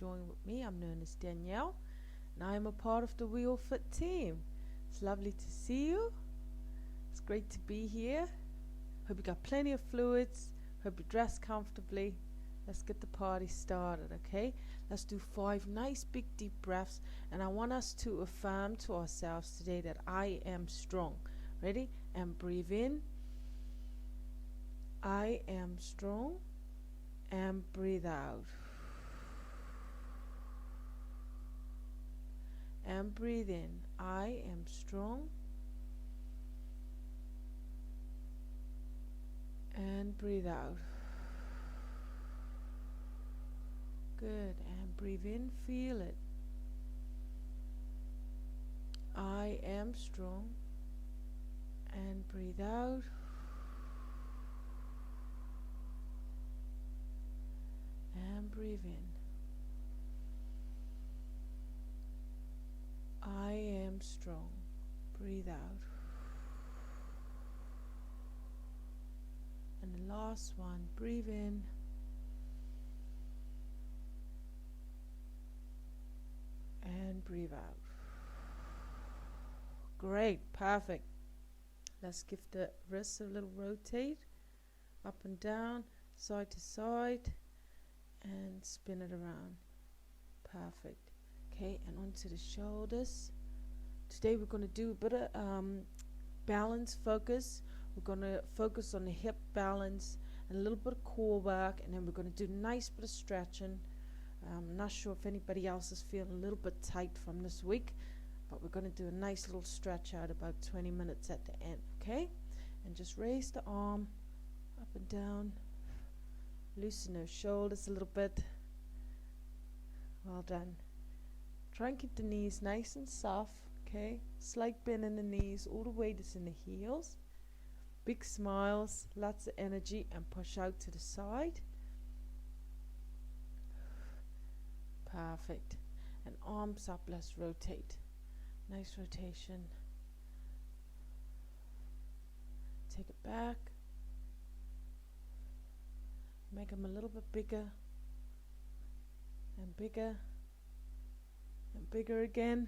join with me. I'm known as Danielle, and I am a part of the We All Fit team. It's lovely to see you. It's great to be here. Hope you got plenty of fluids. Hope you dress comfortably. Let's get the party started, okay? Let's do 5 nice big deep breaths, and I want us to affirm to ourselves today that I am strong. Ready? And breathe in. I am strong. And breathe out. And breathe in. I am strong. And breathe out. Good. And breathe in. Feel it. I am strong. And breathe out. And breathe in. I am strong. Breathe out. And the last one, breathe in. And breathe out. Great, perfect. Let's give the wrists a little rotate, up and down, side to side, and spin it around. Perfect. Okay, and onto the shoulders. Today we're going to do a bit of balance focus. We're going to focus on the hip balance and a little bit of core work, and then we're going to do a nice bit of stretching. I'm not sure if anybody else is feeling a little bit tight from this week, but we're going to do a nice little stretch out about 20 minutes at the end, okay? And just raise the arm up and down. Loosen those shoulders a little bit. Well done. Try and keep the knees nice and soft, okay? Slight bend in the knees, all the weight is in the heels. Big smiles, lots of energy, and push out to the side. Perfect. And arms up, let's rotate. Nice rotation. Take it back. Make them a little bit bigger. And bigger. And bigger again.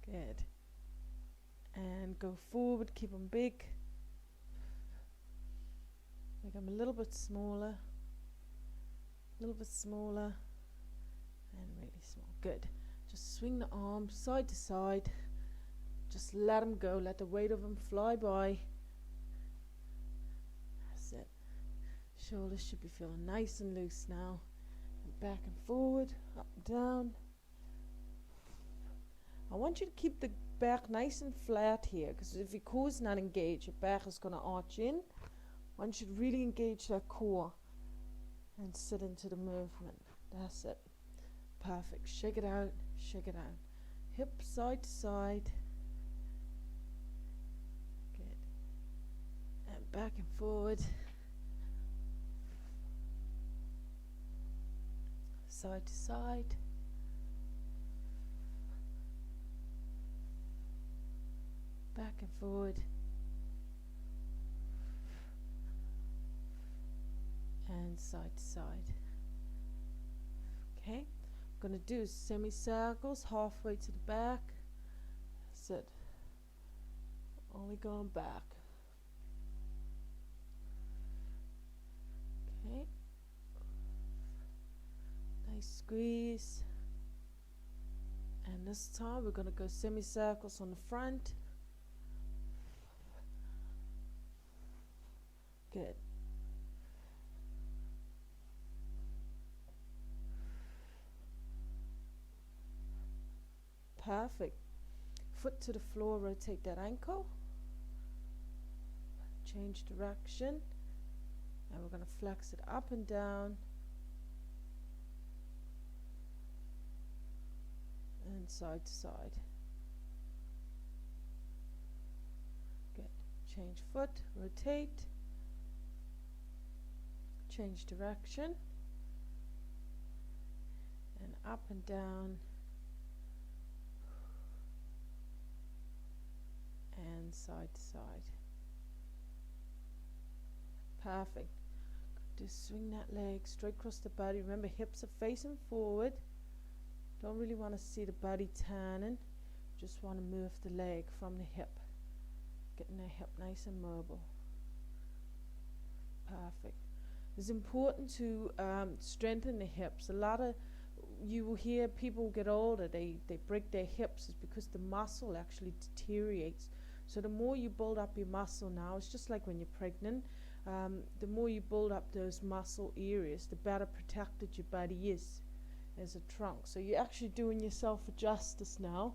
Good. And go forward, keep them big. Make them a little bit smaller. A little bit smaller. And really small. Good. Just swing the arms side to side. Just let them go. Let the weight of them fly by. That's it. Shoulders should be feeling nice and loose now. And back and forward, up and down. I want you to keep the back nice and flat here, because if your core is not engaged, your back is going to arch in. I want you to really engage that core and sit into the movement. That's it. Perfect. Shake it out. Shake it out. Hip side to side. Good. And back and forward. Side to side. Back and forward. And side to side. Okay. I'm going to do semicircles halfway to the back. That's it. Only going back. Okay. Nice squeeze. And this time we're going to go semicircles on the front. Good. Perfect. Foot to the floor, rotate that ankle. Change direction. And we're going to flex it up and down. And side to side. Good. Change foot, rotate. Change direction. And up and down. And side to side. Perfect. Just swing that leg straight across the body. Remember, hips are facing forward. Don't really want to see the body turning. Just want to move the leg from the hip. Getting the hip nice and mobile. Perfect. It's important to strengthen the hips. You will hear people get older, they break their hips. It's because the muscle actually deteriorates. So the more you build up your muscle now, it's just like when you're pregnant. The more you build up those muscle areas, the better protected your body is as a trunk. So you're actually doing yourself a justice now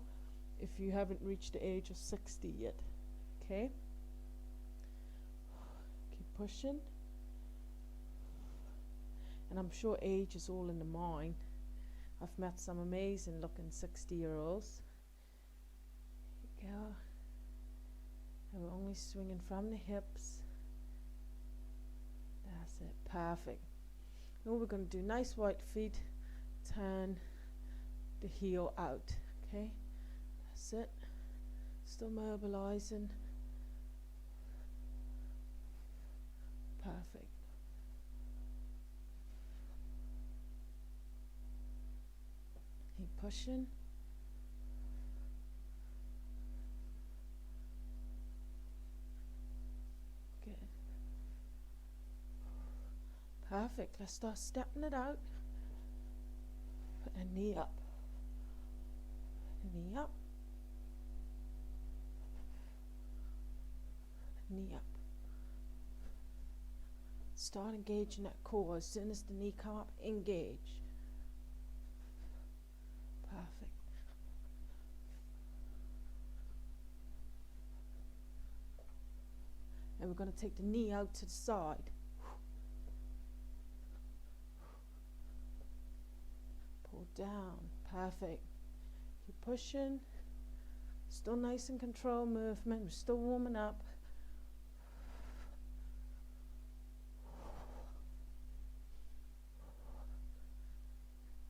if you haven't reached the age of 60 yet. Okay? Keep pushing. And I'm sure age is all in the mind. I've met some amazing looking 60-year-olds. Here we go. And we're only swinging from the hips. That's it. Perfect. Now we're going to do nice wide feet. Turn the heel out. Okay? That's it. Still mobilizing. Perfect. Keep pushing. Good. Perfect. Let's start stepping it out. Put a knee up. Knee up. Knee up. Start engaging that core. As soon as the knee come up, engage. Perfect. And we're going to take the knee out to the side. Pull down. Perfect. Keep pushing. Still nice and controlled movement. We're still warming up.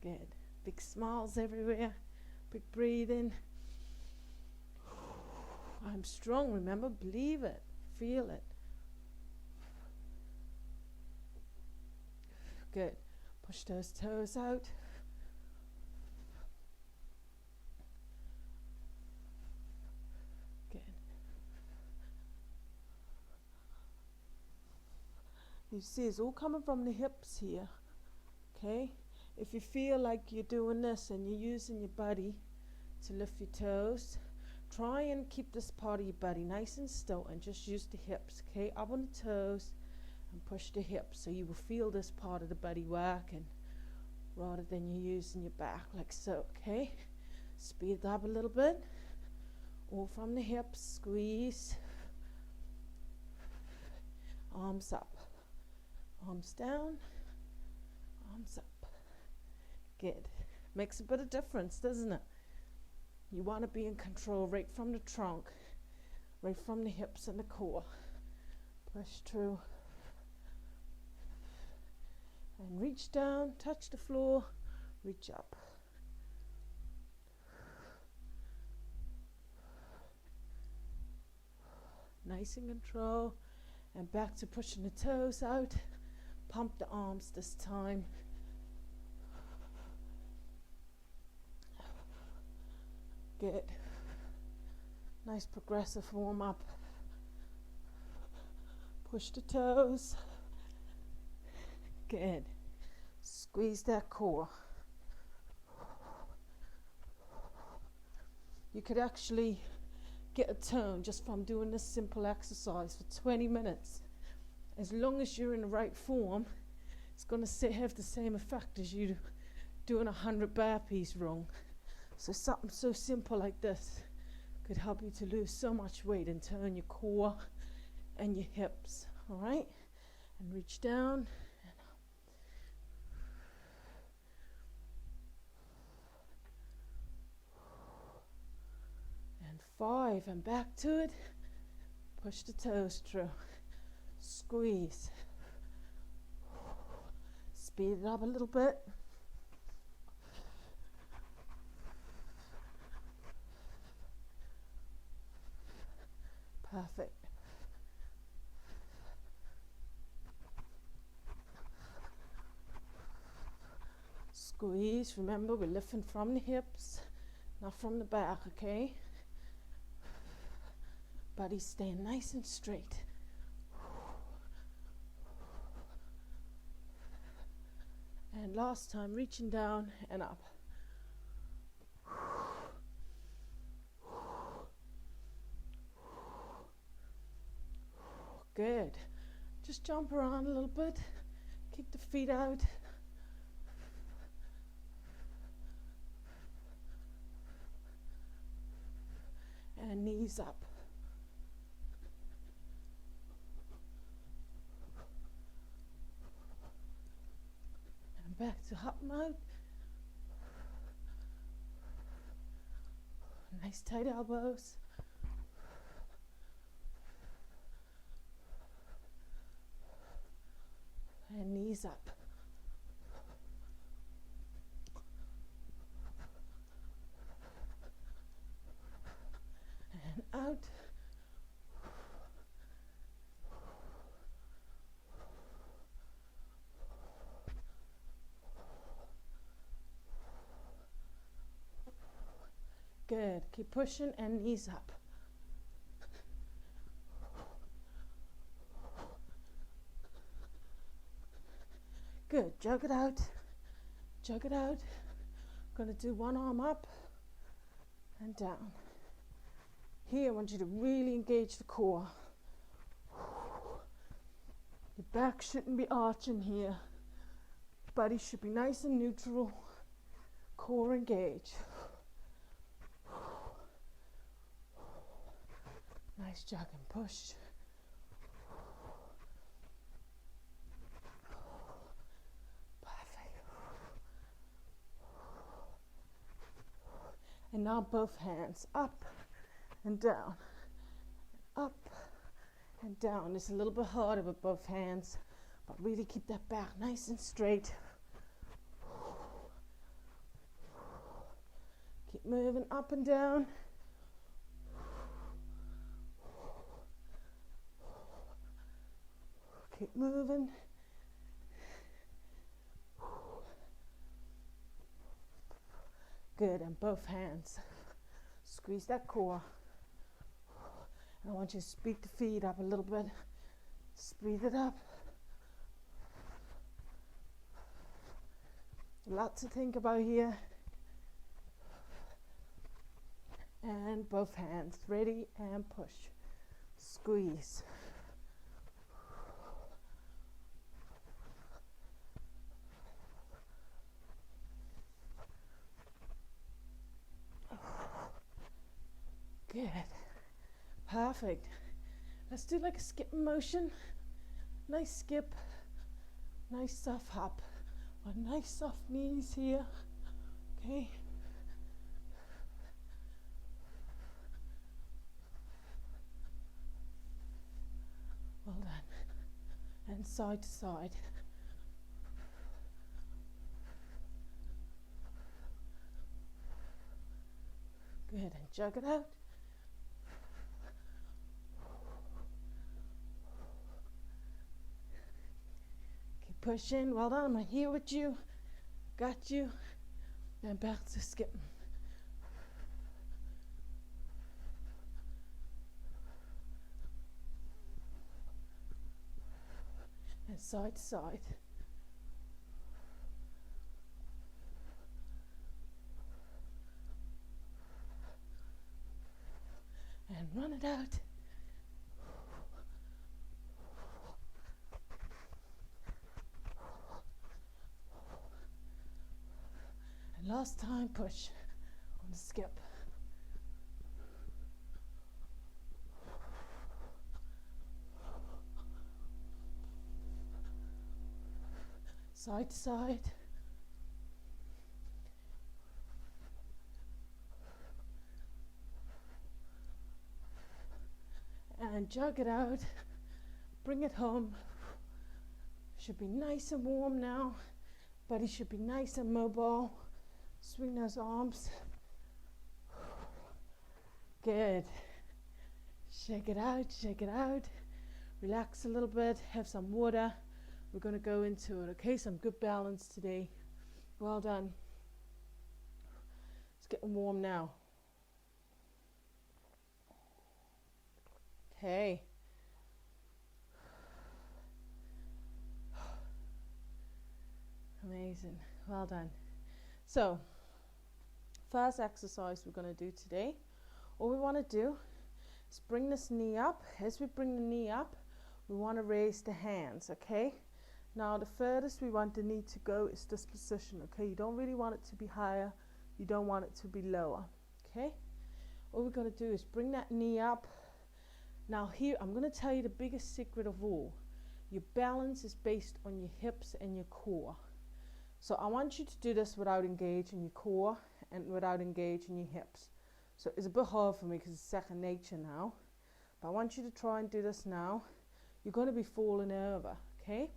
Good. Big smiles everywhere. Big breathing. I'm strong, remember? Believe it. Feel it. Good. Push those toes out. Good. You see, it's all coming from the hips here. Okay? If you feel like you're doing this and you're using your body to lift your toes, try and keep this part of your body nice and still and just use the hips, okay? Up on the toes and push the hips so you will feel this part of the body working rather than you using your back like so, okay? Speed it up a little bit. All from the hips, squeeze. Arms up. Arms down. Arms up. Good. Makes a bit of difference, doesn't it? You want to be in control right from the trunk, right from the hips and the core. Push through. And reach down, touch the floor, reach up. Nice and control. And back to pushing the toes out. Pump the arms this time. Good. Nice progressive warm up. Push the toes. Good. Squeeze that core. You could actually get a tone just from doing this simple exercise for 20 minutes. As long as you're in the right form, it's going to have the same effect as you doing 100 burpees wrong. So something so simple like this could help you to lose so much weight and turn your core and your hips, all right? And reach down and up. And 5, and back to it. Push the toes through. Squeeze. Speed it up a little bit. Perfect. Squeeze. Remember, we're lifting from the hips, not from the back, okay? Body staying nice and straight. And last time, reaching down and up. Good. Just jump around a little bit. Kick the feet out. And knees up. And back to hop mode. Nice tight elbows. And knees up. And out. Good. Keep pushing and knees up. Good. Jug it out. Jug it out. Gonna do one arm up and down. Here, I want you to really engage the core. Your back shouldn't be arching here. Body should be nice and neutral. Core engage. Nice jog and push. Perfect. And now both hands up and down. Up and down. It's a little bit harder with both hands, but really keep that back nice and straight. Keep moving up and down. Keep moving. Good, and both hands. Squeeze that core. And I want you to speed the feet up a little bit. Speed it up. A lot to think about here. And both hands ready and push. Squeeze. Good. Perfect. Let's do like a skip motion. Nice skip. Nice soft hop. Or nice soft knees here. Okay. Well done. And side to side. Good. And jug it out. Pushing, well done, I'm here with you, got you, and back to skip. And side to side. And run it out. Last time, push on the skip. Side to side. And jug it out. Bring it home. Should be nice and warm now. Body should be nice and mobile. Swing those arms. Good. Shake it out, shake it out. Relax a little bit, have some water. We're going to go into it, okay? Some good balance today. Well done. It's getting warm now. Okay. Amazing. Well done. So, first exercise we're going to do today, all we want to do is bring this knee up. As we bring the knee up, we want to raise the hands, okay? Now, the furthest we want the knee to go is this position, okay? You don't really want it to be higher. You don't want it to be lower, okay? All we're going to do is bring that knee up. Now here, I'm going to tell you the biggest secret of all. Your balance is based on your hips and your core. So I want you to do this without engaging your core and without engaging your hips. So it's a bit hard for me because it's second nature now. But I want you to try and do this now. You're going to be falling over, okay?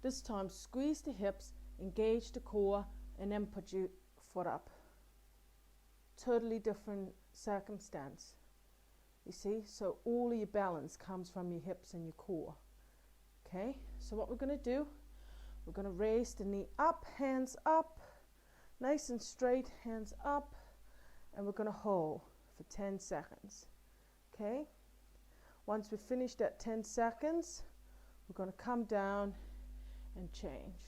This time, squeeze the hips, engage the core, and then put your foot up. Totally different circumstance. You see, so all of your balance comes from your hips and your core. Okay, so what we're going to do, we're going to raise the knee up, hands up, nice and straight, hands up, and we're going to hold for 10 seconds. Okay, once we finish that 10 seconds, we're going to come down and change.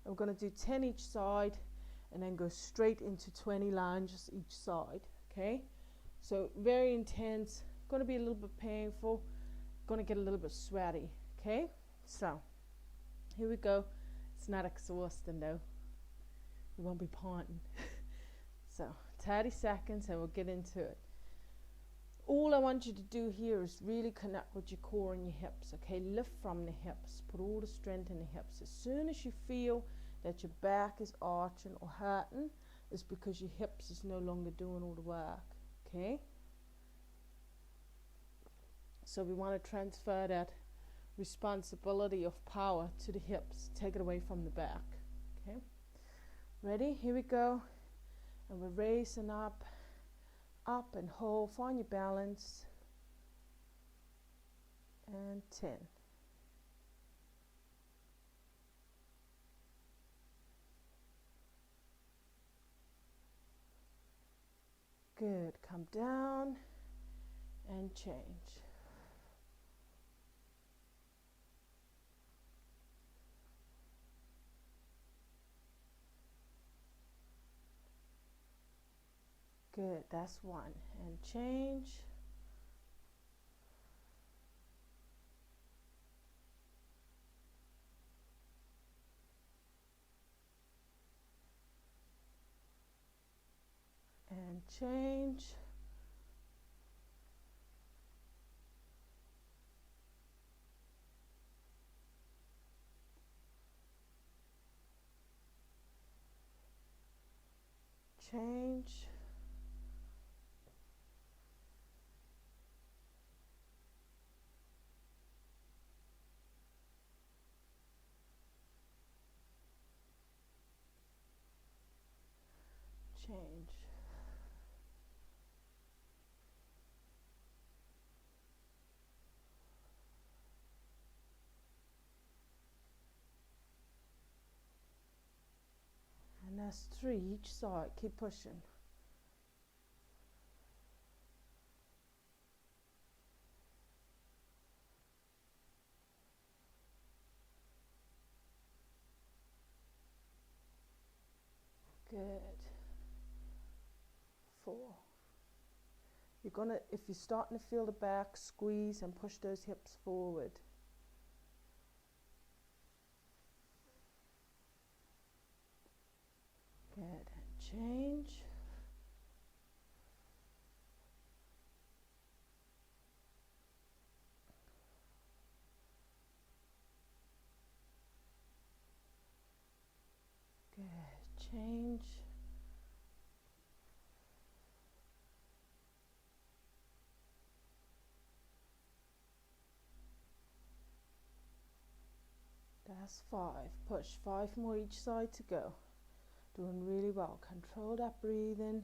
And we're going to do 10 each side and then go straight into 20 lunges each side. Okay. So very intense, going to be a little bit painful, going to get a little bit sweaty, okay? So, here we go. It's not exhausting though. You won't be panting. So, 30 seconds and we'll get into it. All I want you to do here is really connect with your core and your hips, okay? Lift from the hips, put all the strength in the hips. As soon as you feel that your back is arching or hurting, it's because your hips is no longer doing all the work. Okay, so we want to transfer that responsibility of power to the hips, take it away from the back. Okay, ready? Here we go. And we're raising up, up and hold, find your balance. And 10. Good, come down and change. Good, that's one. And change. And change. Change. Change. And that's 3 each side. Keep pushing. Good. 4. You're gonna, if you're starting to feel the back, squeeze and push those hips forward. Good, and change. Good, change. That's 5. Push 5 more each side to go. Doing really well. Control that breathing.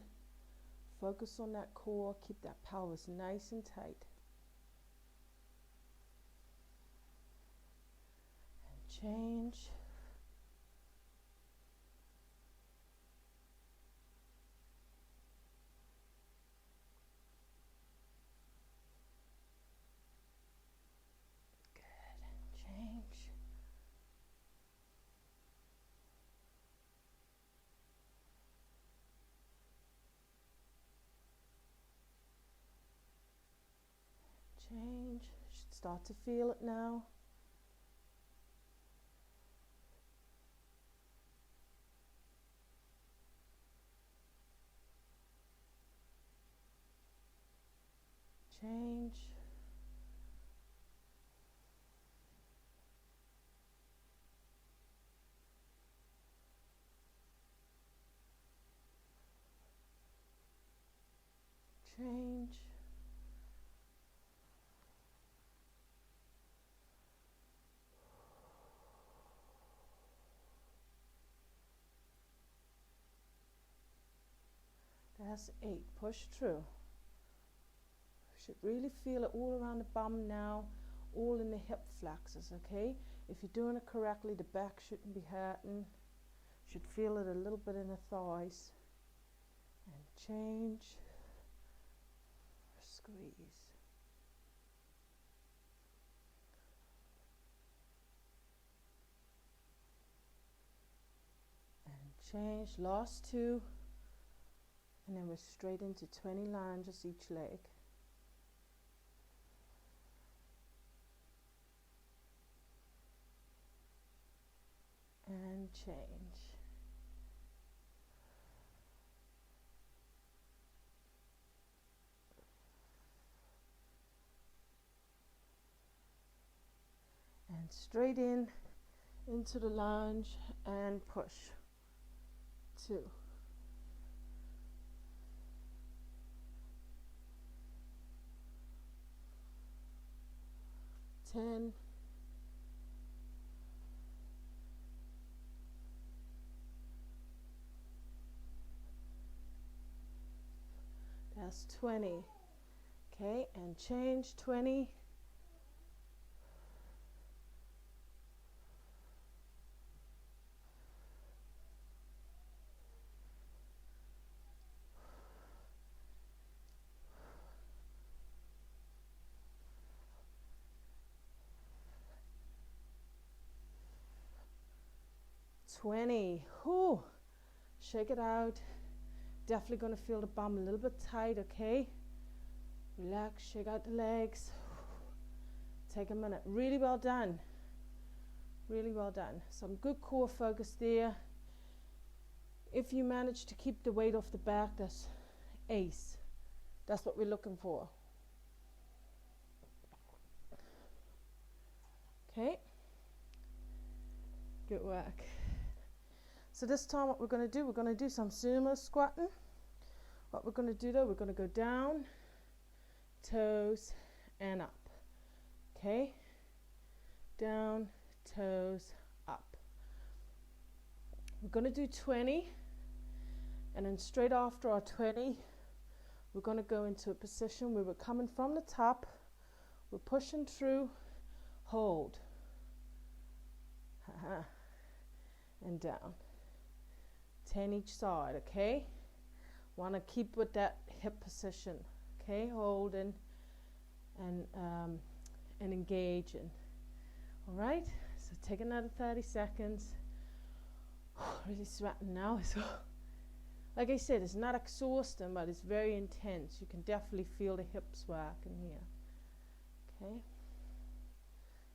Focus on that core. Keep that pelvis nice and tight. And change. Change. You should start to feel it now. Change. Change. That's 8. Push through. Should really feel it all around the bum now, all in the hip flexors, okay? If you're doing it correctly, the back shouldn't be hurting. Should feel it a little bit in the thighs. And change. Squeeze. And change. Last 2. And then we're straight into 20 lunges each leg. And change. And straight into the lunge and push. 2. 10. That's 20. Okay, and change. 20. Whew. Shake it out. Definitely going to feel the bum a little bit tight, okay? Relax, shake out the legs. Take a minute. Really well done. Really well done. Some good core focus there. If you manage to keep the weight off the back, that's ace. That's what we're looking for. Okay. Good work. So this time what we're going to do some sumo squatting. What we're going to do though, we're going to go down, toes, and up. Okay? Down, toes, up. We're going to do 20, and then straight after our 20, we're going to go into a position where we're coming from the top, we're pushing through, hold, and down. 10 each side, okay? Want to keep with that hip position, okay? Holding and engaging. All right, so take another 30 seconds. Really sweating now. So, like I said, it's not exhausting, but it's very intense. You can definitely feel the hips working here. Okay,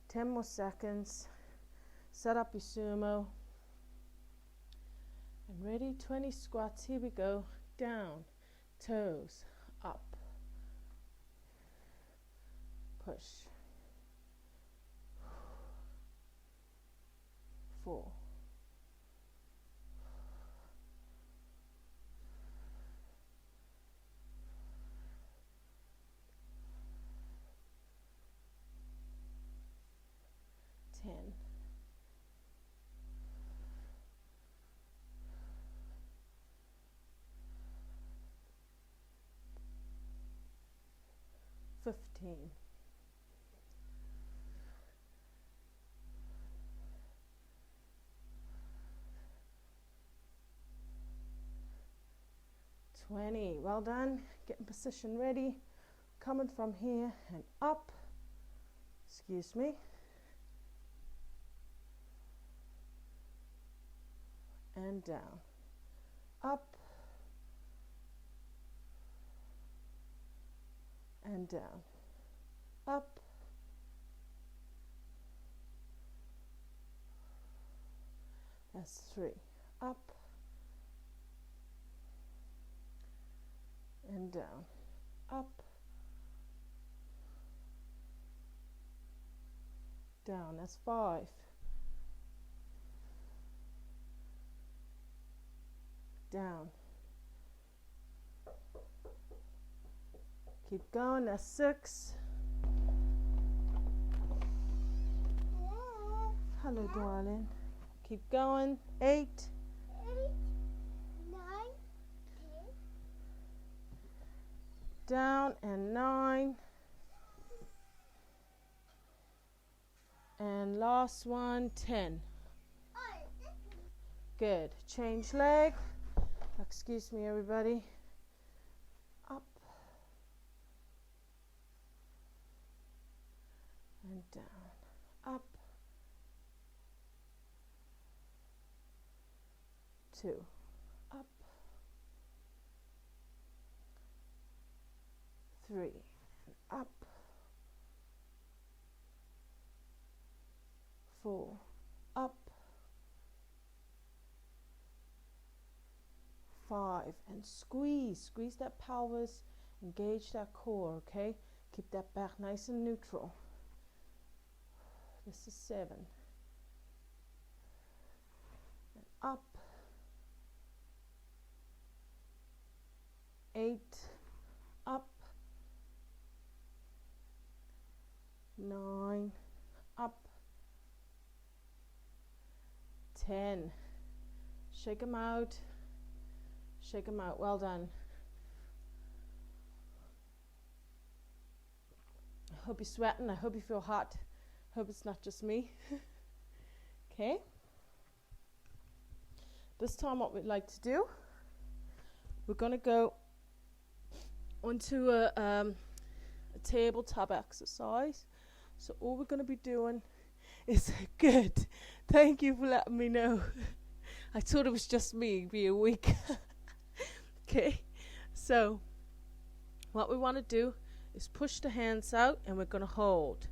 10 more seconds. Set up your sumo. And ready, 20 squats. Here we go. Down, toes, up, push. 4, 10. 15. 20. Well done. Getting position ready. Coming from here and up. Excuse me. And down. Up. And down. up, that's 3, up and down, up, down, that's 5, down, keep going, that's 6, hello darling, keep going, 8, 9, 10. down, and 9, and last one, 10. Good. Change leg. Excuse me, everybody. Up and down. Up. 2. Up. 3. Up. 4. Up. 5. And squeeze that pelvis, engage that core, okay? Keep that back nice and neutral. This is 7. And up. 8. Up. 9. Up. 10. Shake them out. Shake them out. Well done. I hope you're sweating. I hope you feel hot. I hope it's not just me. Okay. This time what we'd like to do, we're going to go onto a tabletop exercise. So all we're going to be doing is good. Thank you for letting me know. I thought it was just me being weak. Okay, so what we want to do is push the hands out and we're going to hold.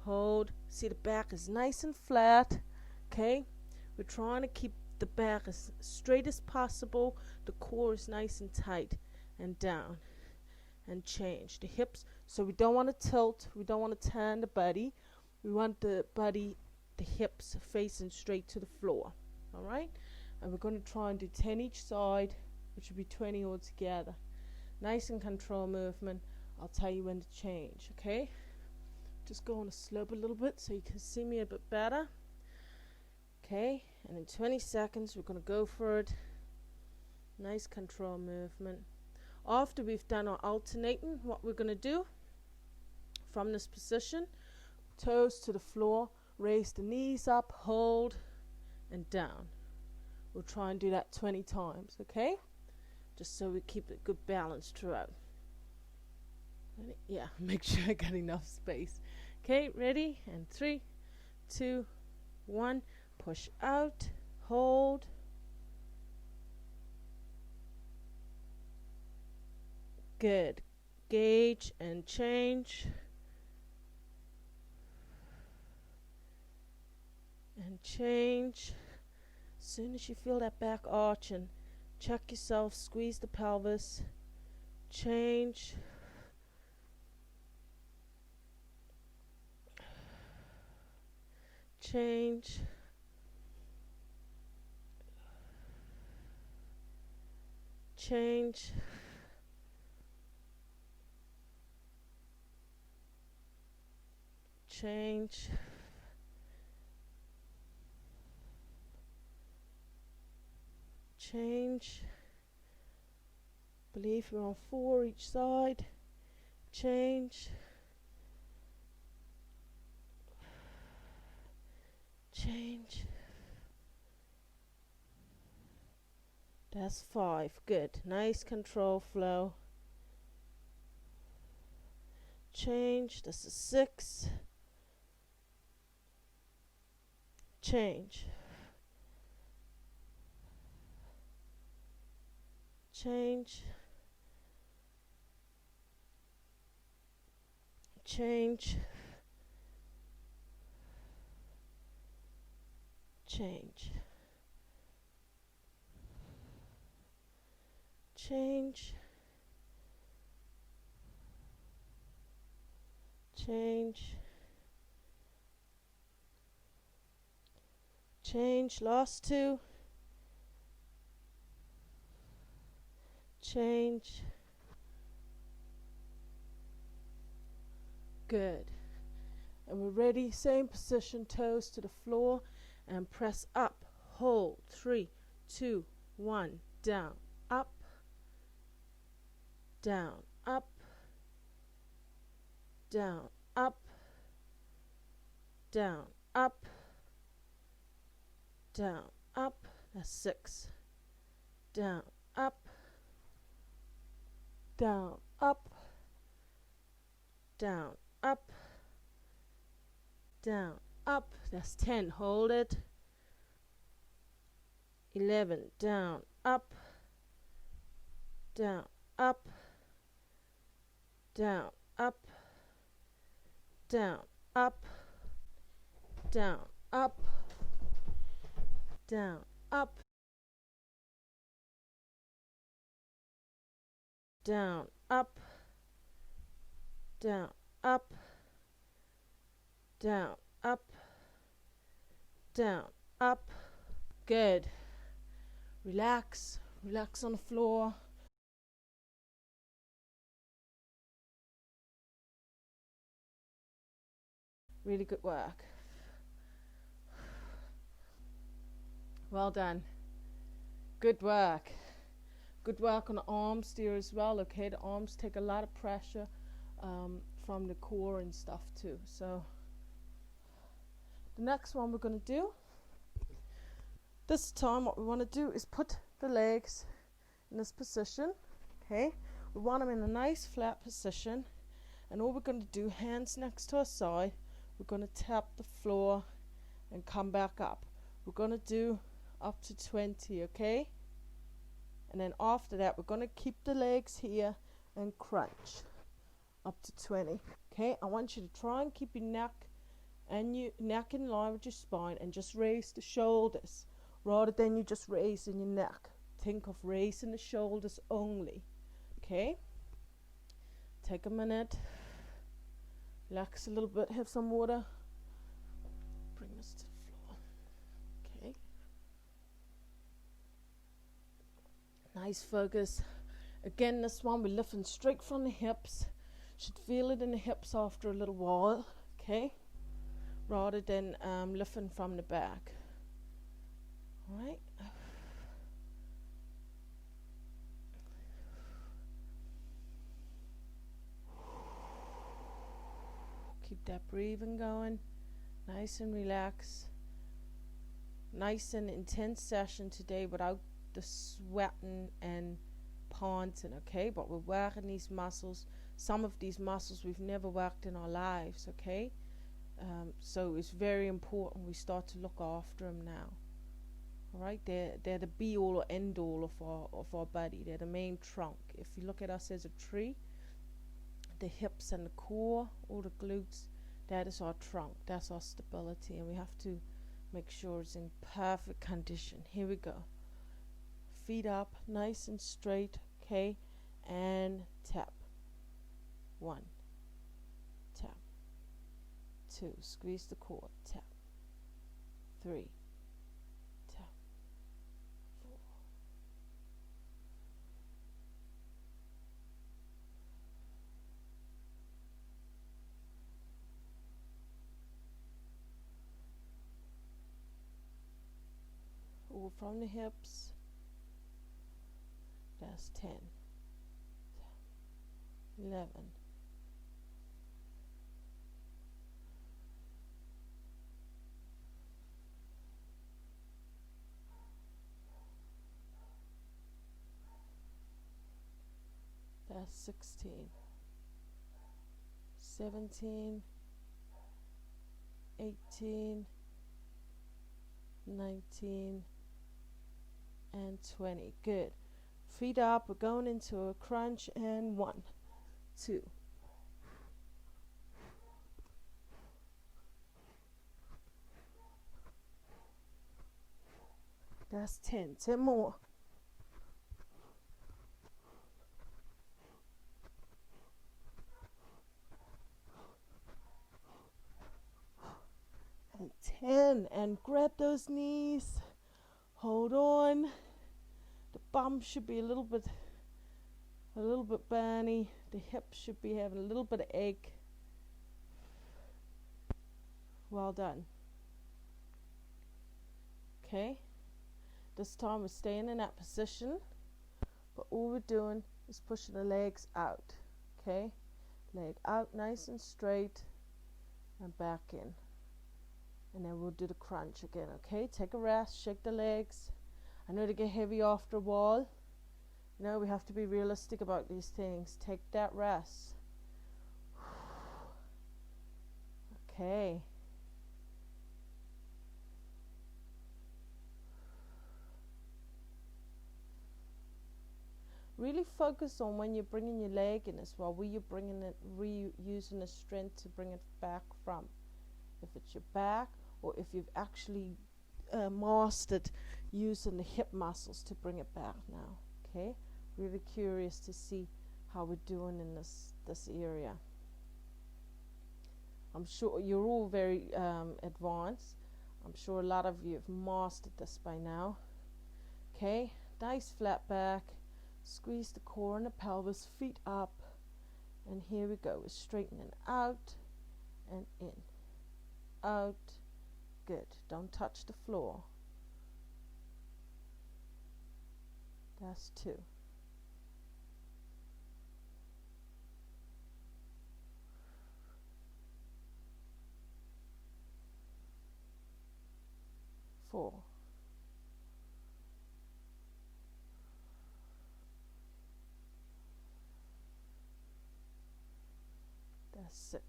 Hold. See, the back is nice and flat. Okay, we're trying to keep the back as straight as possible. The core is nice and tight, and down and change the hips. So we don't want to tilt. We don't want to turn the body. We want the body, the hips facing straight to the floor. All right, and we're going to try and do 10 each side, which will be 20 altogether. Nice and controlled movement. I'll tell you when to change, okay? Just go on a slope a little bit so you can see me a bit better. Okay, and in 20 seconds we're going to go for it. Nice control movement. After we've done our alternating, what we're going to do from this position, toes to the floor, raise the knees up, hold, and down. We'll try and do that 20 times, okay? Just so we keep a good balance throughout. Yeah, make sure I got enough space. Okay, ready? And 3, 2, 1. Push out, hold. Good. Gauge and change. And change. As soon as you feel that back arching, check yourself, squeeze the pelvis, change. Change. Change. Change. Change. Believe we're on 4 each side. Change. Change. That's 5. Good. Nice control flow. Change. This is 6. Change. Change. change, change, change, change, change, last two, change, good. And we're ready, same position, toes to the floor, and press up, hold, 3, 2, 1, down, up, down, up, down, up, down, up, down, up, that's 6, down, up, down, up, down, up, down, up, that's 10, hold it, 11, down, up, down, up, down, up, down, up, down, up, down, up, down, up, down, up, down, up, down, up. Good. Relax, relax on the floor. Really good work. Well done. Good work. Good work on the arms there as well. Okay, the arms take a lot of pressure from the core and stuff too. So the next one we're going to do, this time what we want to do is put the legs in this position. Okay, we want them in a nice flat position, and all we're going to do, hands next to our side, we're going to tap the floor and come back up. We're going to do up to 20, okay? And then after that, we're going to keep the legs here and crunch up to 20. Okay, I want you to try and keep your neck in line with your spine, and just raise the shoulders rather than you just raising your neck. Think of raising the shoulders only. Okay, take a minute, relax a little bit, have some water, bring this to the floor. Okay, nice focus. Again, this one we're lifting straight from the hips. Should feel it in the hips after a little while. Okay, rather than lifting from the back. All right. Keep that breathing going, nice and relaxed. Nice and intense session today without the sweating and panting, okay? But we're working these muscles. Some of these muscles we've never worked in our lives, okay? So it's very important we start to look after them now. All right, they're the be all or end all of our body. They're the main trunk. If you look at us as a tree, the hips and the core, all the glutes, that is our trunk, that's our stability, and we have to make sure it's in perfect condition. Here we go. Feet up, nice and straight, okay, and tap. 1, tap. 2, squeeze the core, tap. 3, tap. 4. All from the hips. That's 10, 11, 16, 17, 18, 19, and 20. Good. Feet up, we're going into a crunch, and 1, 2, That's 10. 10 more. And 10. And grab those knees. Hold on. The bum should be a little bit burny. The hips should be having a little bit of ache. Well done. Okay. This time we're staying in that position, but all we're doing is pushing the legs out. Okay. Leg out nice and straight and back in. And then we'll do the crunch again. Okay. Take a rest. Shake the legs. I know they get heavy after a while. You know, we have to be realistic about these things. Take that rest. Okay. Really focus on when you're bringing your leg in as well, where you're bringing it, using the strength to bring it back from. If it's your back, or if you've actually mastered using the hip muscles to bring it back now. Okay, really curious to see how we're doing in this area. I'm sure you're all very advanced. I'm sure a lot of you have mastered this by now. Okay, nice flat back. Squeeze the core and the pelvis, feet up, and here we go. We're straightening out and in, out. Good. Don't touch the floor. That's 2. Four. That's 6.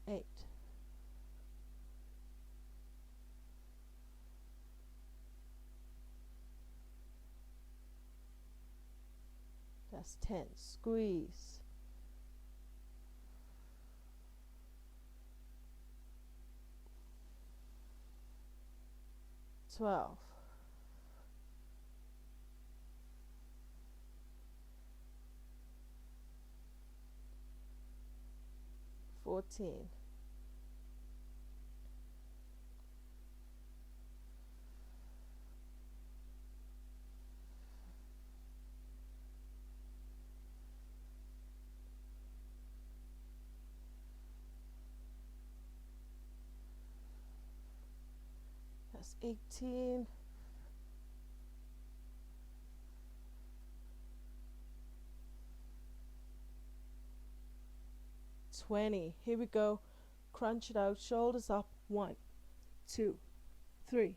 8. That's 10. Squeeze. 12. 14. 18. 20. Here we go. Crunch it out. Shoulders up. 1, 2, 3.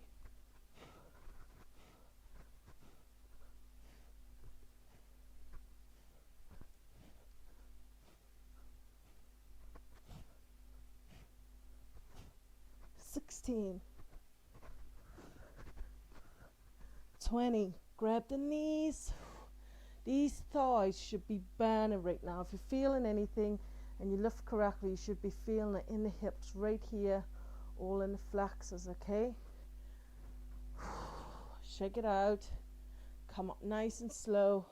16. 20. Grab the knees. These thighs should be burning right now. If you're feeling anything and you lift correctly, you should be feeling it in the hips right here, all in the flexors, okay? Shake it out. Come up nice and slow.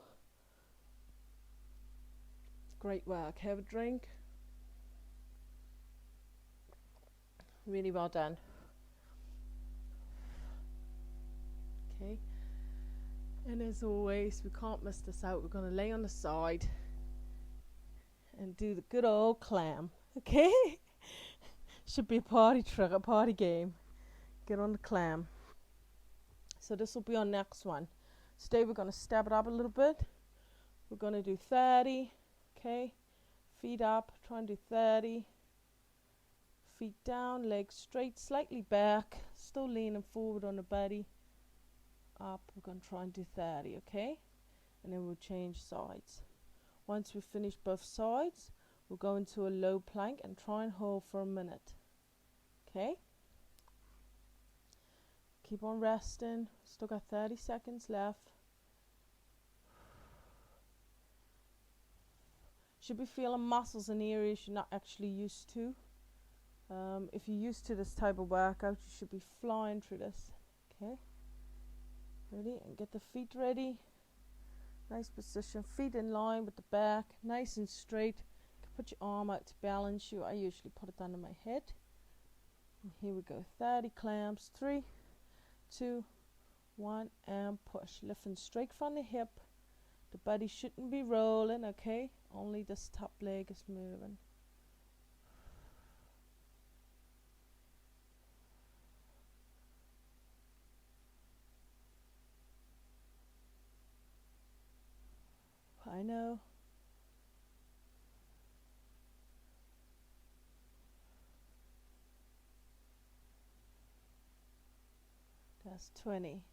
Great work. Have a drink. Really well done. Okay. And as always, we can't miss this out. We're going to lay on the side and do the good old clam. Okay? Should be a party trick, a party game. Get on the clam. So this will be our next one. Today we're going to step it up a little bit. We're going to do 30. Okay? Feet up. Try and do 30. Feet down, legs straight, slightly back. Still leaning forward on the body. Up. We're going to try and do 30. Okay? And then we'll change sides. Once we've finished both sides, we'll go into a low plank and try and hold for a minute. Okay? Keep on resting. Still got 30 seconds left. Should be feeling muscles in areas you're not actually used to. If you're used to this type of workout, you should be flying through this. Okay, ready? And get the feet ready. Nice position, feet in line with the back, nice and straight. Put your arm out to balance you. I usually put it under my head. And here we go, 30 clamps, 3, 2, 1, and push. Lifting straight from the hip. The body shouldn't be rolling, okay? Only this top leg is moving. I know. That's 20.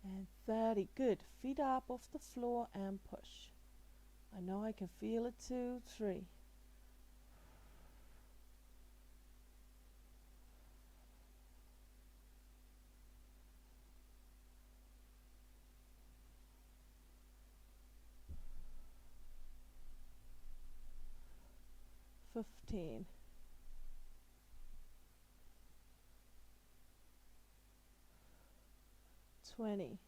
And 30. Good. Feet up off the floor and push. I know I can feel it. 2, 3. $15. 20.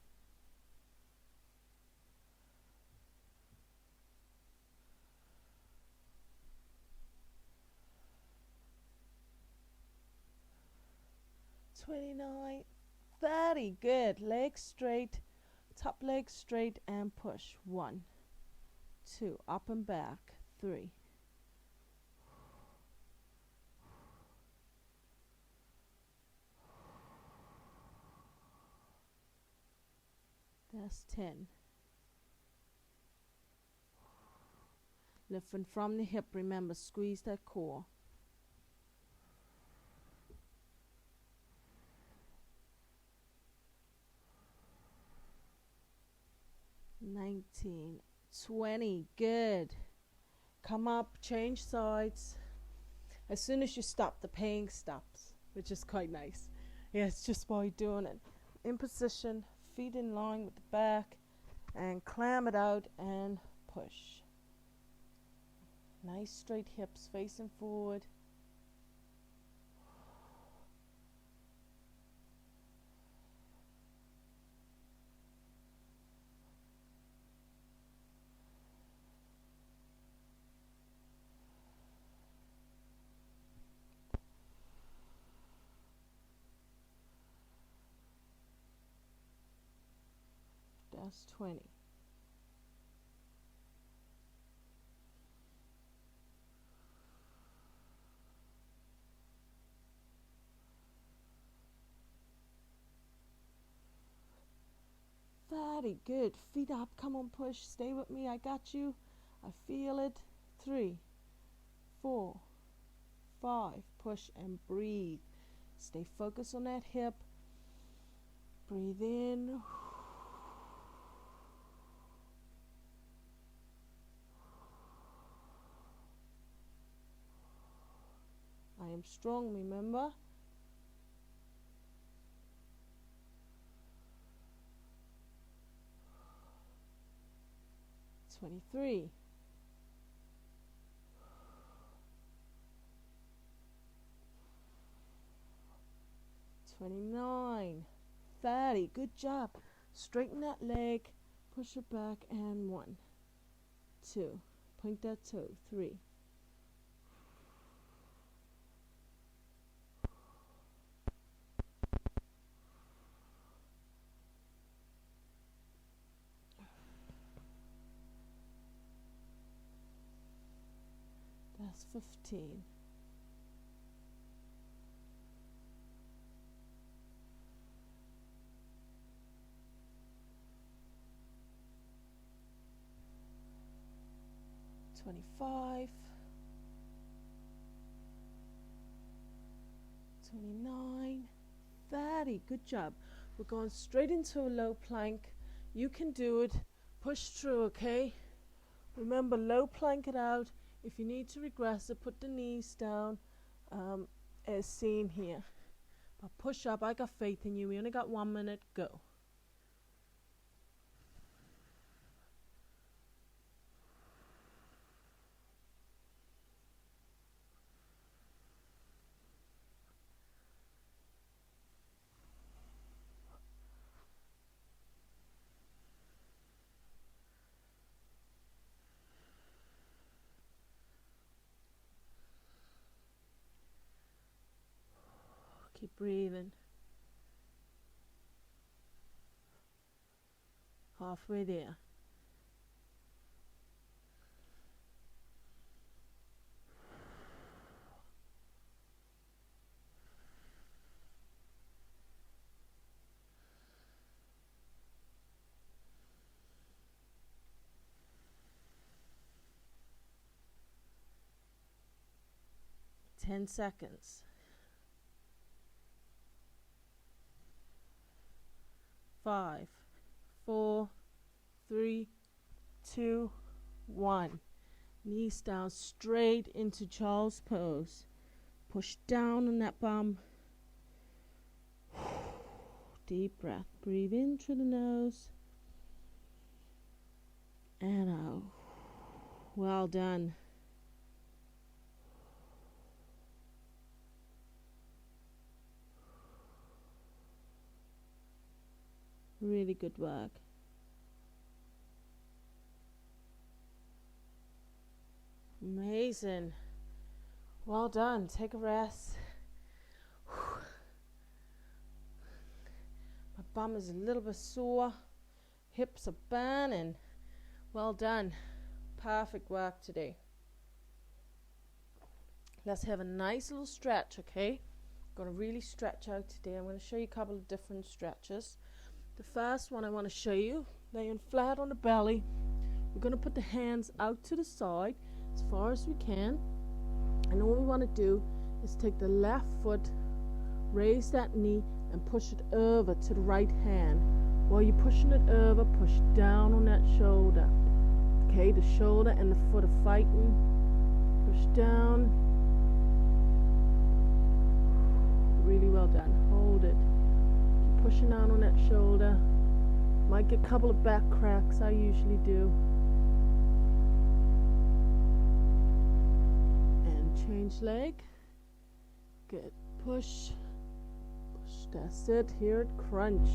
29. 30. Good. Legs straight. Top leg straight and push. 1, 2. Up and back. 3. That's 10. Lifting from the hip. Remember, squeeze that core. 19. 20. Good. Come up, change sides. As soon as you stop, the pain stops, which is quite nice. Yeah, it's just by doing it. In position, feet in line with the back, and clam it out and push. Nice straight hips facing forward. That's 20. Very good. Feet up. Come on, push. Stay with me. I got you. I feel it. 3, 4, 5. Push and breathe. Stay focused on that hip. Breathe in. I am strong, remember? $23. 29. 30. Good job. Straighten that leg. Push it back and 1, 2. Point that toe. 3. That's 15. 25. 29. 30. Good job. We're going straight into a low plank. You can do it. Push through, okay? Remember, low plank it out. If you need to regress it, put the knees down. as seen here. But push up. I got faith in you. We only got 1 minute. Go. Keep breathing. Halfway there. Ten seconds. 5, 4, 3, 2, 1. Knees down straight into child's pose. Push down on that bum. Deep breath. Breathe in through the nose and out. Well done. Really good work. Amazing. Well done. Take a rest. My bum is a little bit sore. Hips are burning. Well done. Perfect work today. Let's have a nice little stretch, okay? I'm going to really stretch out today. I'm going to show you a couple of different stretches. The first one I want to show you, laying flat on the belly. We're going to put the hands out to the side as far as we can. And all we want to do is take the left foot, raise that knee, and push it over to the right hand. While you're pushing it over, push down on that shoulder. Okay, the shoulder and the foot are fighting. Push down. Really well done. Hold it. Pushing down on that shoulder. Might get a couple of back cracks. I usually do. And change leg. Good. Push. Push. That's it. Hear it crunch.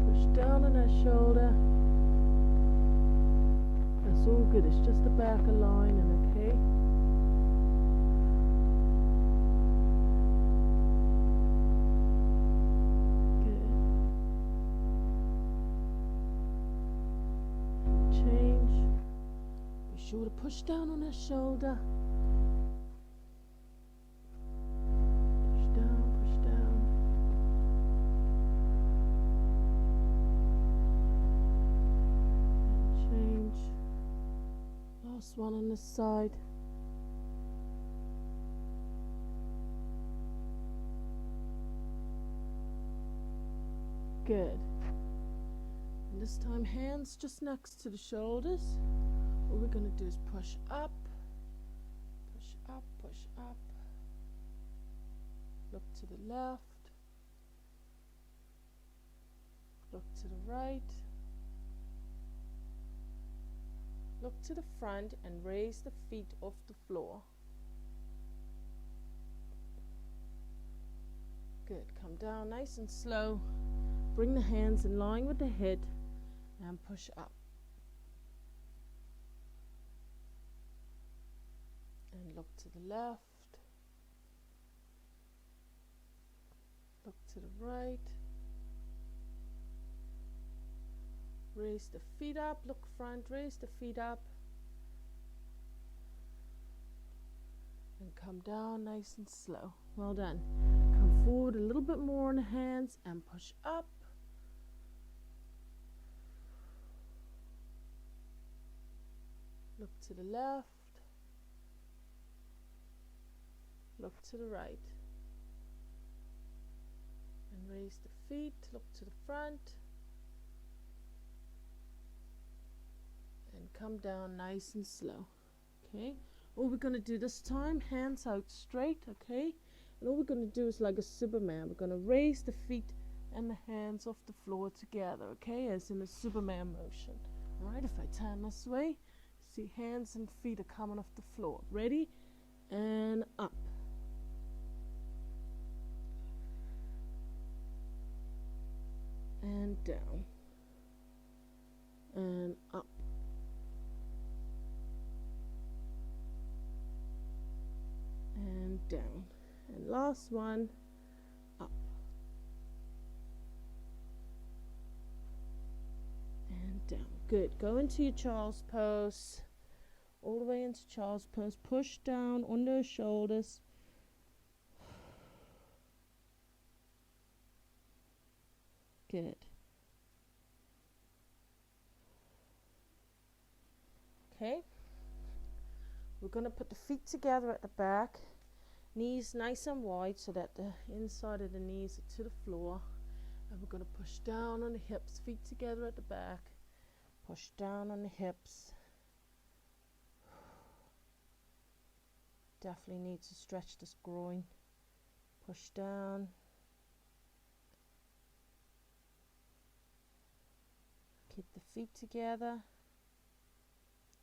Push down on that shoulder. That's all good. It's just the back aligning, okay? To push down on that shoulder. Push down, push down. And change. Last one on this side. Good. And this time hands just next to the shoulders. What we're going to do is push up, push up, push up. Look to the left. Look to the right. Look to the front and raise the feet off the floor. Good. Come down nice and slow. Bring the hands in line with the head and push up. And look to the left, look to the right, raise the feet up, look front, raise the feet up, and come down nice and slow. Well done. Come forward a little bit more on the hands and push up. Look to the left. Look to the right and raise the feet, look to the front and come down nice and slow. Okay, All we're going to do this time, hands out straight, okay? And all we're going to do is like a Superman. We're going to raise the feet and the hands off the floor together, okay? As in a Superman motion. Alright, if I turn this way, see hands and feet are coming off the floor. Ready? And up. And down. And up. And down. And last one, up. And down. Good. Go into your child's pose. All the way into child's pose. Push down on those shoulders. Good. Okay. We're going to put the feet together at the back. Knees nice and wide so that the inside of the knees are to the floor. And we're going to push down on the hips. Feet together at the back. Push down on the hips. Definitely need to stretch this groin. Push down. Keep the feet together.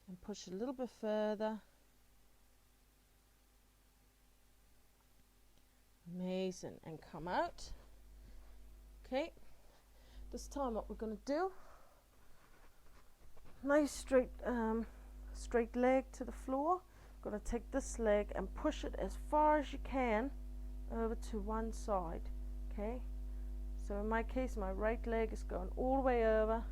And push a little bit further. Amazing. And come out. Okay. This time what we're going to do, nice straight leg to the floor. Going to take this leg and push it as far as you can over to one side. Okay. So in my case, my right leg is going all the way over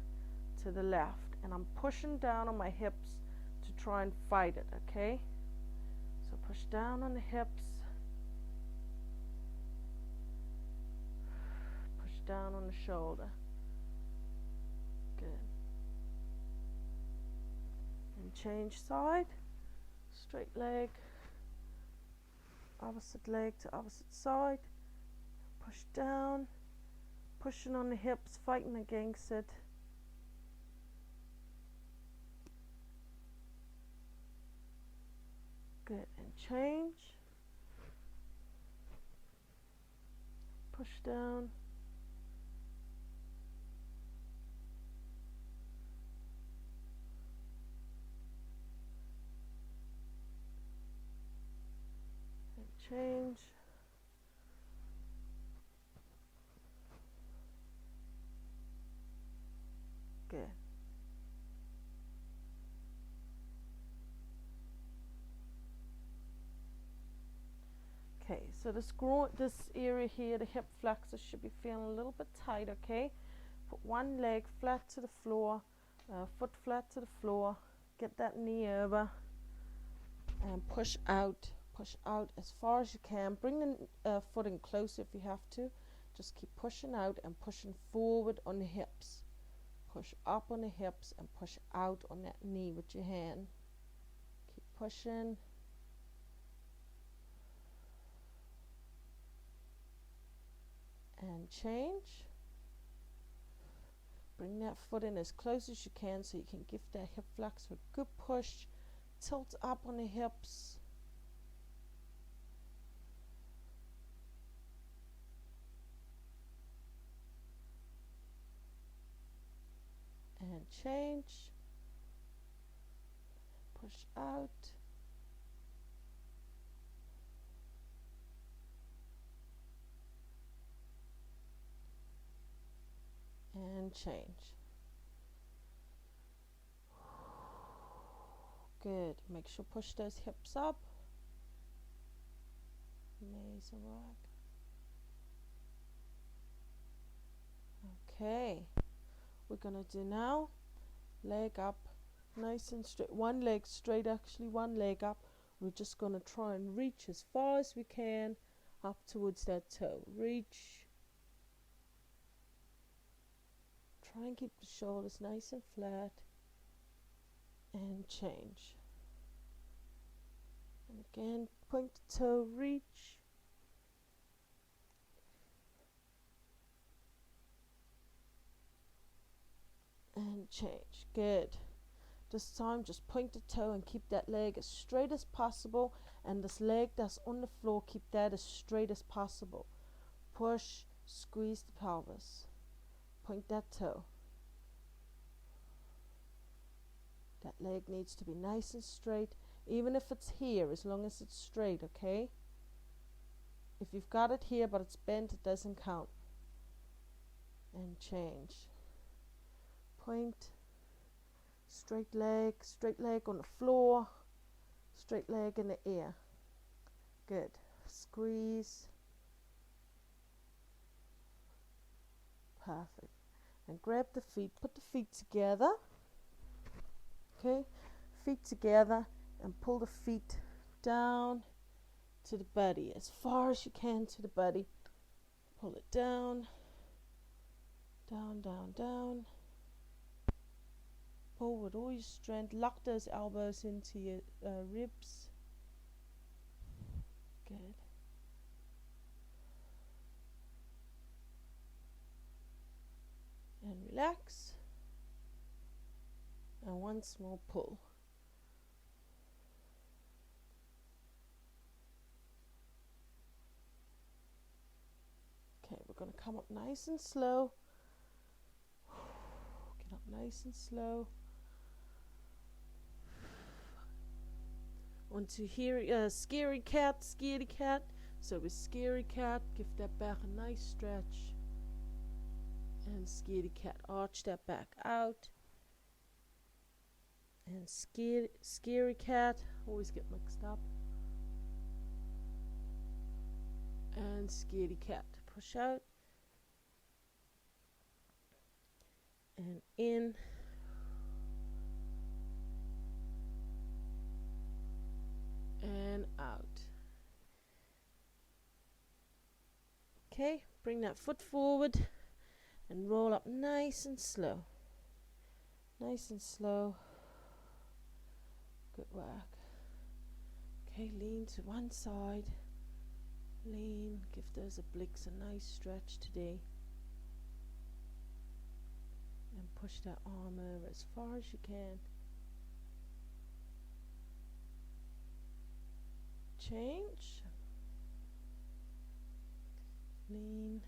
to the left. And I'm pushing down on my hips to try and fight it. Okay. So push down on the hips. Down on the shoulder. Good. And change side. Straight leg. Opposite leg to opposite side. Push down. Pushing on the hips, fighting against it. Good. And change. Push down. Change. Good. Okay, so this area here, the hip flexor should be feeling a little bit tight, okay? Put one leg flat to the floor, foot flat to the floor, get that knee over, and push out. Push out as far as you can. Bring the foot in closer if you have to. Just keep pushing out and pushing forward on the hips. Push up on the hips and push out on that knee with your hand. Keep pushing. And change. Bring that foot in as close as you can so you can give that hip flexor a good push. Tilt up on the hips. And change. Push out. And change. Good. Make sure push those hips up. Amazing work. Okay. We're gonna do now, leg up, nice and straight, one leg straight, actually one leg up. We're just gonna try and reach as far as we can up towards that toe. Reach. Try and keep the shoulders nice and flat. And change. And again, point the toe, reach. And change. Good. This time just point the toe and keep that leg as straight as possible, and this leg that's on the floor, keep that as straight as possible. Push, squeeze the pelvis, point that toe. That leg needs to be nice and straight, even if it's here, as long as it's straight, okay? If you've got it here but it's bent, it doesn't count. And change. Point, straight leg on the floor, straight leg in the air. Good. Squeeze. Perfect. And grab the feet, put the feet together. Okay, feet together, and pull the feet down to the body, as far as you can to the body. Pull it down, down, down, down. Pull with all your strength. Lock those elbows into your ribs. Good. And relax. And once more pull. Okay, we're going to come up nice and slow. Get up nice and slow. Onto here, scary cat, scaredy cat. So with scary cat, give that back a nice stretch. And scaredy cat, arch that back out. And scary cat, always get mixed up. And scaredy cat, push out. And in. And out. Okay, bring that foot forward and roll up nice and slow. Nice and slow. Good work. Okay, lean to one side. Lean, give those obliques a nice stretch today. And push that arm over as far as you can. Change. Lean.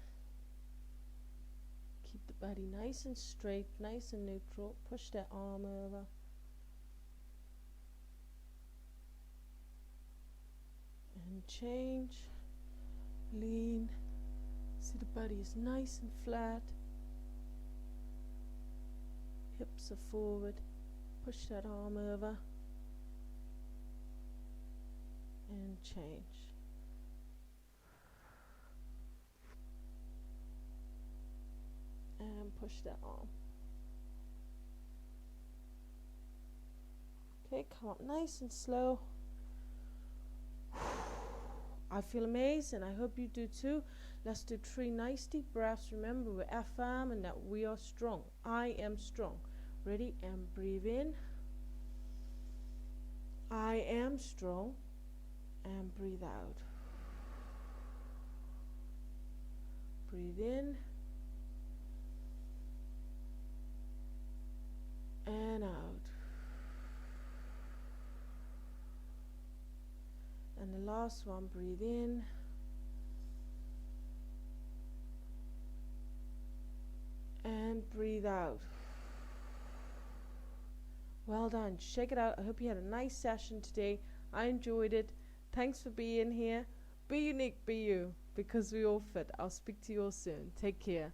Keep the body nice and straight, nice and neutral. Push that arm over. And change. Lean. See, the body is nice and flat. Hips are forward. Push that arm over. And change. And push that arm. Okay, come up nice and slow. I feel amazing. I hope you do too. Let's do 3 nice deep breaths. Remember, we're affirm and that we are strong. I am strong. Ready? And breathe in. I am strong. And breathe out. Breathe in. And out. And the last one, breathe in. And breathe out. Well done. Shake it out. I hope you had a nice session today. I enjoyed it. Thanks for being here. Be unique, be you, because we all fit. I'll speak to you all soon. Take care.